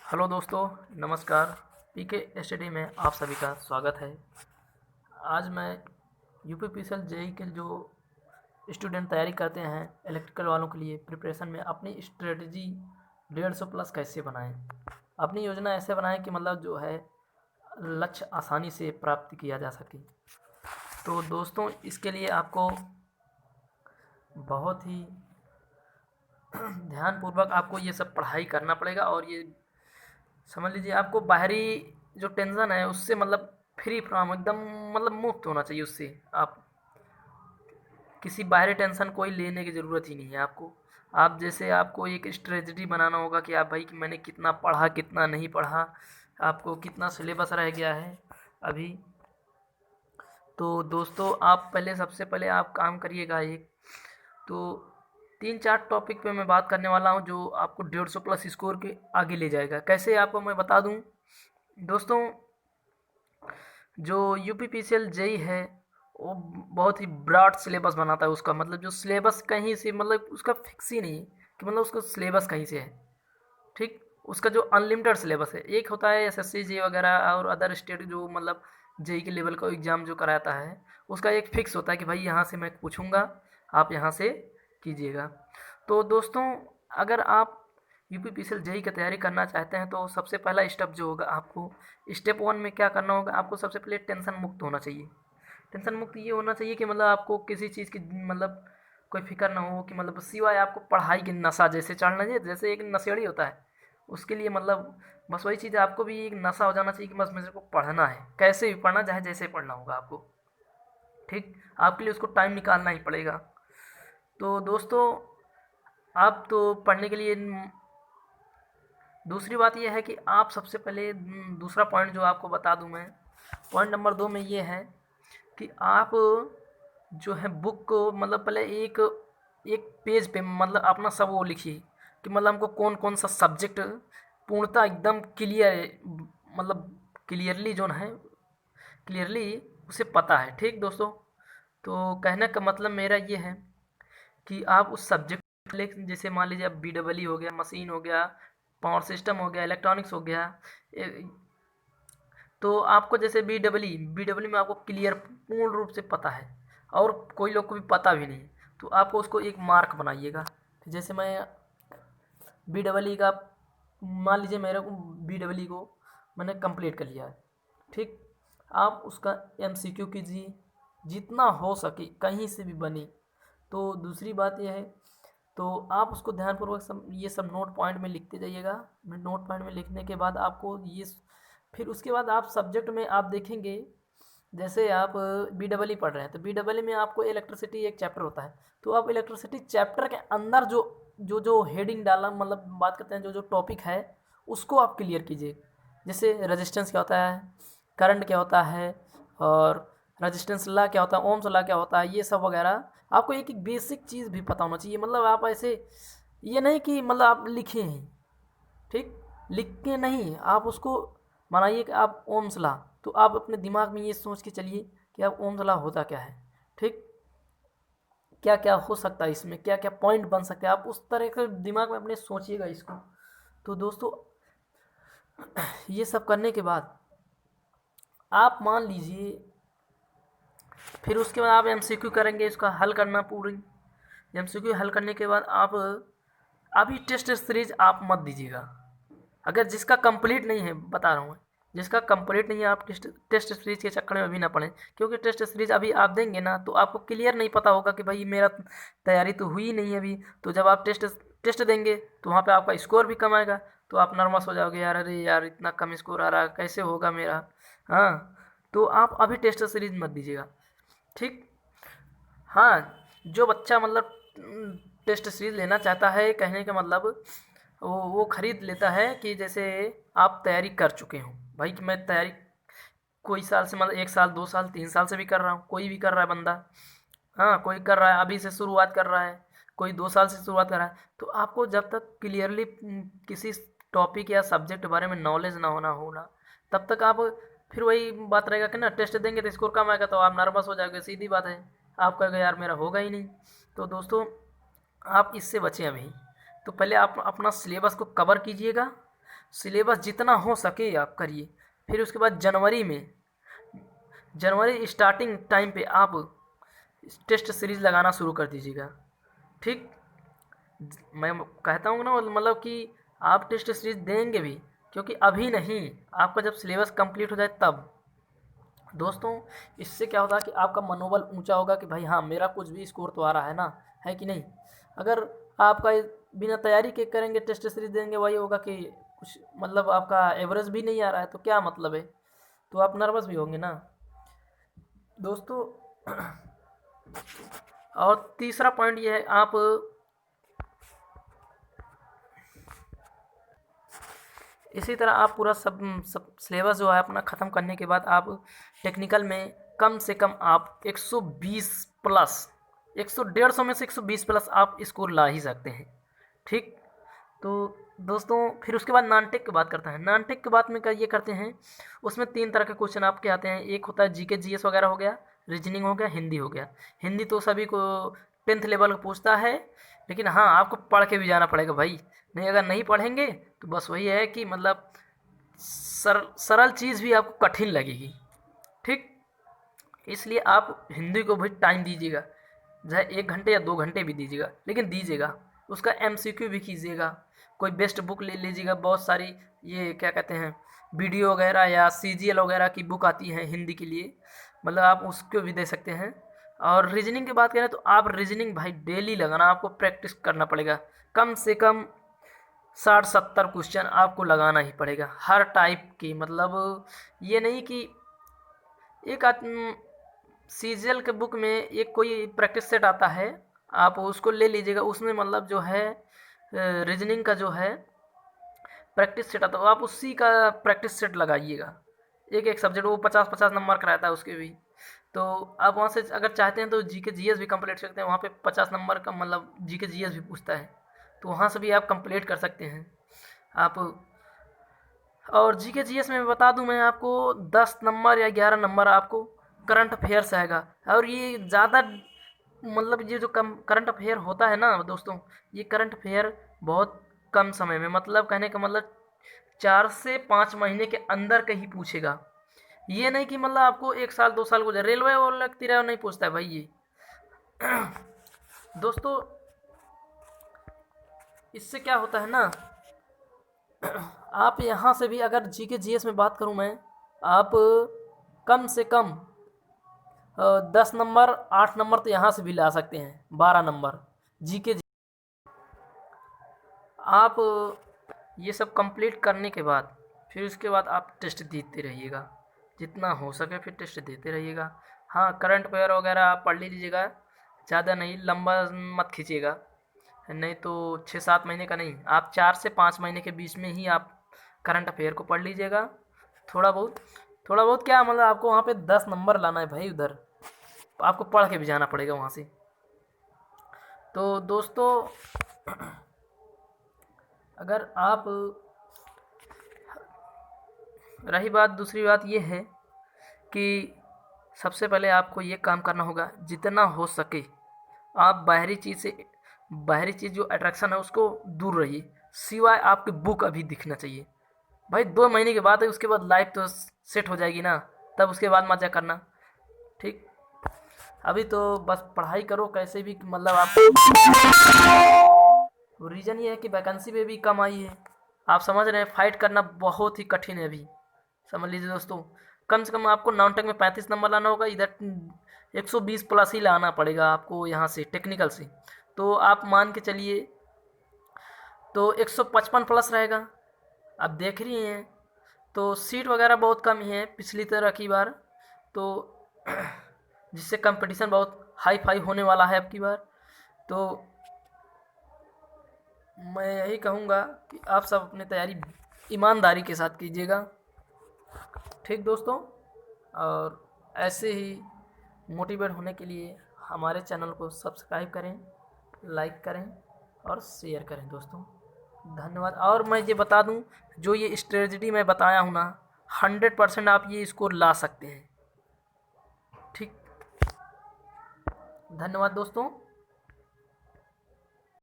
Hello दोस्तों, नमस्कार। पीके study में आप सभी का स्वागत है। आज मैं यूपीपीसीएल जेई के जो स्टूडेंट तैयारी करते हैं इलेक्ट्रिकल वालों के लिए प्रिपरेशन में अपनी स्ट्रेटजी 150 प्लस कैसे बनाएं। अपनी योजना ऐसे बनाएं कि मतलब जो है लक्ष्य आसानी से प्राप्त किया जा सके। तो दोस्तों, इसके लिए आपको बहुत ही ध्यानपूर्वक आपको ये सब पढ़ाई करना पड़ेगा और ये समझ लीजिए आपको बाहरी जो टेंशन है उससे मतलब फ्री फ्रॉम एकदम मतलब मुक्त होना चाहिए उससे। आप किसी बाहरी टेंशन कोई लेने की ज़रूरत ही नहीं है आपको। आप जैसे आपको एक स्ट्रेटजी बनाना होगा कि आप भाई कि मैंने कितना पढ़ा कितना नहीं पढ़ा, आपको कितना सिलेबस रह गया है अभी। तो दोस्तों, आप पहले सबसे पहले आप काम करिएगा एक तो 3-4 टॉपिक पे मैं बात करने वाला हूँ जो आपको 150 प्लस स्कोर के आगे ले जाएगा। कैसे आपको मैं बता दूँ दोस्तों, जो यूपीपीसीएल जेई है वो बहुत ही ब्रॉड सिलेबस बनाता है। उसका मतलब जो सिलेबस कहीं से मतलब उसका फिक्स ही नहीं है कि मतलब उसका सिलेबस कहीं से है। ठीक, उसका जो अनलिमिटेड सिलेबस है। एक होता है एसएससी जे वगैरह और अदर स्टेट जो मतलब जेई के लेवल का एग्ज़ाम जो कराता है, उसका एक फिक्स होता है कि भाई यहाँ से मैं पूछूंगा, आप यहाँ से कीजिएगा। तो दोस्तों, अगर आप यूपीपीसीएल जेई की तैयारी करना चाहते हैं तो सबसे पहला स्टेप जो होगा आपको स्टेप 1 में क्या करना होगा, आपको सबसे पहले टेंशन मुक्त होना चाहिए। टेंशन मुक्त ये होना चाहिए कि मतलब आपको किसी चीज़ की मतलब कोई फिक्र ना हो कि मतलब सिवाय आपको पढ़ाई की नशा जैसे चढ़ना चाहिए, जैसे एक नशेड़ी होता है उसके लिए मतलब बस वही चीज़ आपको भी एक नशा हो जाना चाहिए कि बस मेरे को पढ़ना है, कैसे भी पढ़ना, चाहे जैसे पढ़ना होगा आपको। ठीक, आपके लिए उसको टाइम निकालना ही पड़ेगा। तो दोस्तों, आप तो पढ़ने के लिए दूसरी बात यह है कि आप सबसे पहले दूसरा पॉइंट जो आपको बता दूं मैं, पॉइंट नंबर 2 में ये है कि आप जो है बुक को मतलब पहले एक एक पेज पे मतलब अपना सब वो लिखिए कि मतलब हमको कौन कौन सा सब्जेक्ट पूर्णतः एकदम क्लियर मतलब क्लियरली जो है क्लियरली उसे पता है। ठीक दोस्तों, तो कहने का मतलब मेरा ये है कि आप उस सब्जेक्ट ले, जैसे मान लीजिए अब बीडब्ल्यू हो गया, मशीन हो गया, पावर सिस्टम हो गया, इलेक्ट्रॉनिक्स हो गया। तो आपको जैसे बी डब्ल्यू में आपको क्लियर पूर्ण रूप से पता है और कोई लोग को भी पता भी नहीं, तो आपको उसको एक मार्क बनाइएगा। जैसे मैं बी डब्ल्यू का मान लीजिए मेरे को बी डब्ल्यू को मैंने कंप्लीट कर लिया है। ठीक, आप उसका एमसीक्यू कीजिए जितना हो सके कहीं से भी बने। तो दूसरी बात यह है, तो आप उसको ध्यानपूर्वक ये सब नोट पॉइंट में लिखते जाइएगा। नोट पॉइंट में लिखने के बाद आपको ये फिर उसके बाद आप सब्जेक्ट में आप देखेंगे, जैसे आप बी पढ़ रहे हैं तो बी में आपको इलेक्ट्रिसिटी एक चैप्टर होता है। तो आप इलेक्ट्रिसिटी चैप्टर के अंदर जो जो जो हेडिंग डाला मतलब बात करते हैं जो जो टॉपिक है उसको आप क्लियर कीजिए। जैसे रेजिस्टेंस क्या होता है, करंट क्या होता है, और रेजिस्टेंस लॉ क्या होता है, ओम्स लॉ क्या होता है, ये सब वगैरह आपको एक एक बेसिक चीज़ भी पता होना चाहिए। मतलब आप ऐसे ये नहीं कि मतलब आप लिखे हैं, ठीक, लिख के नहीं, आप उसको बनाइए कि आप ओम्स लॉ, तो आप अपने दिमाग में ये सोच के चलिए कि अब ओम्स लॉ होता क्या है। ठीक, क्या क्या हो सकता है इसमें, क्या क्या पॉइंट बन सकते हैं, आप उस तरह के दिमाग में अपने सोचिएगा इसको। तो दोस्तों, ये सब करने के बाद आप मान लीजिए फिर उसके बाद आप एमसीक्यू करेंगे, इसका हल करना पूरी। एमसीक्यू हल करने के बाद आप अभी टेस्ट सीरीज आप मत दीजिएगा। अगर जिसका कंप्लीट नहीं है, बता रहा हूँ, जिसका कंप्लीट नहीं है आप टेस्ट सीरीज के चक्कर में अभी ना पड़ें। क्योंकि टेस्ट सीरीज अभी आप देंगे ना तो आपको क्लियर नहीं पता होगा कि भाई मेरा तैयारी तो हुई नहीं है अभी। तो जब आप टेस्ट टेस्ट देंगे तो वहाँ पे आपका स्कोर भी कम आएगा, तो आप नर्वस हो जाओगे, यार अरे यार इतना कम स्कोर आ रहा है कैसे होगा मेरा। हाँ, तो आप अभी टेस्ट सीरीज मत दीजिएगा। ठीक, हाँ, जो बच्चा मतलब टेस्ट सीरीज लेना चाहता है, कहने का मतलब वो खरीद लेता है कि जैसे आप तैयारी कर चुके हो भाई कि मैं तैयारी कोई साल से मतलब 1 साल 2 साल 3 साल से भी कर रहा हूँ, कोई भी कर रहा है बंदा। हाँ, कोई कर रहा है अभी से शुरुआत कर रहा है, कोई 2 साल से शुरुआत कर रहा है। तो आपको जब तक क्लियरली किसी टॉपिक या सब्जेक्ट के बारे में नॉलेज ना होना तब तक आप फिर वही बात रहेगा कि ना टेस्ट देंगे तो स्कोर कम आएगा तो आप नर्वस हो जाओगे, सीधी बात है। आप कहोगे यार मेरा होगा ही नहीं। तो दोस्तों, आप इससे बचें अभी। तो पहले आप अपना सिलेबस को कवर कीजिएगा, सिलेबस जितना हो सके आप करिए। फिर उसके बाद जनवरी स्टार्टिंग टाइम पे आप टेस्ट सीरीज़ लगाना शुरू कर दीजिएगा। ठीक, मैं कहता हूँ ना, मतलब कि आप टेस्ट सीरीज देंगे भी, क्योंकि अभी नहीं, आपका जब सिलेबस कंप्लीट हो जाए तब। दोस्तों, इससे क्या होता है कि आपका मनोबल ऊंचा होगा कि भाई हाँ, मेरा कुछ भी स्कोर तो आ रहा है ना, है कि नहीं। अगर आपका बिना तैयारी के करेंगे टेस्ट सीरीज देंगे, वही होगा कि कुछ मतलब आपका एवरेज भी नहीं आ रहा है, तो क्या मतलब है, तो आप नर्वस भी होंगे ना दोस्तों। और तीसरा पॉइंट ये है, आप इसी तरह आप पूरा सब सिलेबस जो है अपना ख़त्म करने के बाद आप टेक्निकल में कम से कम आप 120 प्लस, 150 में से 120 प्लस आप स्कोर ला ही सकते हैं। ठीक, तो दोस्तों फिर उसके बाद नॉन टेक की बात करते हैं। नॉन टेक की बात में ये करते हैं, उसमें 3 तरह के क्वेश्चन आपके आते हैं। एक होता है जीके जीएस वगैरह हो गया, रीजनिंग हो गया, हिंदी हो गया। हिंदी तो सभी को 10th लेवल का पूछता है, लेकिन हाँ, आपको पढ़ के भी जाना पड़ेगा भाई। नहीं, अगर नहीं पढ़ेंगे तो बस वही है कि मतलब सरल चीज़ भी आपको कठिन लगेगी। ठीक, इसलिए आप हिंदी को भी टाइम दीजिएगा, चाहे 1 घंटे या 2 घंटे भी दीजिएगा, लेकिन दीजिएगा। उसका एमसीक्यू भी कीजिएगा, कोई बेस्ट बुक ले लीजिएगा। बहुत सारी ये क्या कहते हैं, वीडियो वगैरह या सीजीएल वगैरह की बुक आती है हिंदी के लिए, मतलब आप उसको भी दे सकते हैं। और रीजनिंग की बात करें तो आप रीजनिंग भाई डेली लगाना, आपको प्रैक्टिस करना पड़ेगा। कम से कम 60-70 क्वेश्चन आपको लगाना ही पड़ेगा, हर टाइप की। मतलब ये नहीं कि एक सीजीएल के बुक में एक कोई प्रैक्टिस सेट आता है, आप उसको ले लीजिएगा। उसमें मतलब जो है रीजनिंग का जो है प्रैक्टिस सेट आता है, आप उसी का प्रैक्टिस सेट लगाइएगा। एक एक सब्जेक्ट वो 50-50 नंबर का रहता है उसके भी। तो आप वहाँ से अगर चाहते हैं तो जीके जीएस भी कंप्लीट कर सकते हैं, वहाँ पे 50 नंबर का मतलब जीके जीएस भी पूछता है, तो वहाँ से भी आप कंप्लीट कर सकते हैं आप। और जीके जीएस में बता दूं मैं आपको, 10 नंबर या 11 नंबर आपको करंट अफेयर आएगा। और ये ज़्यादा मतलब ये जो कम करंट अफेयर होता है ना दोस्तों, ये करंट अफेयर बहुत कम समय में, मतलब कहने का मतलब 4 से 5 महीने के अंदर का ही पूछेगा। ये नहीं कि मतलब आपको 1 साल 2 साल गुजर, रेलवे और लगती रहे नहीं पूछता है भाई ये। दोस्तों, इससे क्या होता है ना, आप यहाँ से भी अगर जीके जीएस में बात करूँ मैं, आप कम से कम 10 नंबर 8 नंबर तो यहाँ से भी ला सकते हैं, 12 नंबर जीके। आप ये सब कंप्लीट करने के बाद फिर उसके बाद आप टेस्ट देते रहिएगा, जितना हो सके फिर टेस्ट देते रहिएगा। हाँ, करंट अफेयर वगैरह आप पढ़ लीजिएगा, ज़्यादा नहीं, लंबा मत खींचिएगा। नहीं तो 6-7 महीने का नहीं, आप 4 से 5 महीने के बीच में ही आप करंट अफेयर को पढ़ लीजिएगा। थोड़ा बहुत, थोड़ा बहुत क्या मतलब आपको वहाँ पे 10 नंबर लाना है भाई, उधर आपको पढ़ के भी जाना पड़ेगा वहाँ से। तो दोस्तों, अगर आप, रही बात, दूसरी बात ये है कि सबसे पहले आपको ये काम करना होगा, जितना हो सके आप बाहरी चीज़ जो अट्रैक्शन है उसको दूर रहिए। सिवाय आपके बुक अभी दिखना चाहिए भाई। 2 महीने के बाद है, उसके बाद लाइफ तो सेट हो जाएगी ना, तब उसके बाद मजा करना। ठीक, अभी तो बस पढ़ाई करो कैसे भी, मतलब आप, रीज़न ये है कि वैकेंसी पे भी कम आई है। आप समझ रहे हैं, फाइट करना बहुत ही कठिन है अभी, समझ लीजिए दोस्तों। कम से कम आपको नॉन टेक में 35 नंबर लाना होगा, इधर 120 प्लस ही लाना पड़ेगा आपको यहाँ से टेक्निकल से। तो आप मान के चलिए तो 155 प्लस रहेगा। आप देख रही हैं, तो सीट वगैरह बहुत कम ही है पिछली तरह की बार, तो जिससे कंपटीशन बहुत हाई फाई होने वाला है अब की बार। तो मैं यही कहूँगा कि आप सब अपनी तैयारी ईमानदारी के साथ कीजिएगा। ठीक दोस्तों, और ऐसे ही मोटिवेट होने के लिए हमारे चैनल को सब्सक्राइब करें, लाइक करें और शेयर करें दोस्तों। धन्यवाद। और मैं ये बता दूं, जो ये स्ट्रेटजी मैं बताया हूँ ना, 100% आप ये स्कोर ला सकते हैं। ठीक, धन्यवाद दोस्तों।